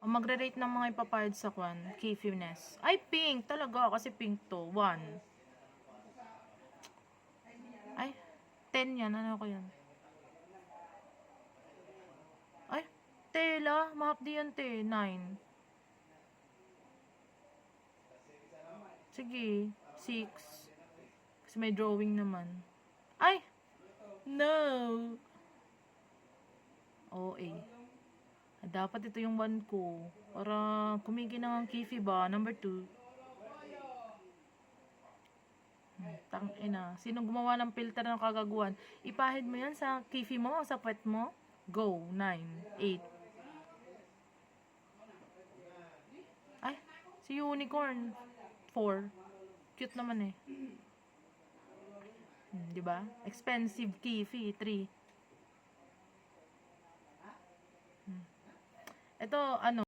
Magre-rate ng mga ipapayad sa kwan, K-Finess. Ay, pink. Talaga, kasi pink to. 1. Ay, 10 yan. Ano ko yan? Ay, tela. Mahapdi yan, te. 9. Sige, 6. Kasi may drawing naman. Ay! No! OA. Dapat ito yung 1 ko. Para kumigin ng Kifi ba? Number 2. Tangina. Sinong gumawa ng filter ng kagaguhan? Ipahid mo yan sa Kifi mo o sa pet mo? Go. 9. 8. Ay, si Unicorn. 4. Cute naman eh. Diba? Expensive Kifi. 3. Ito, ano?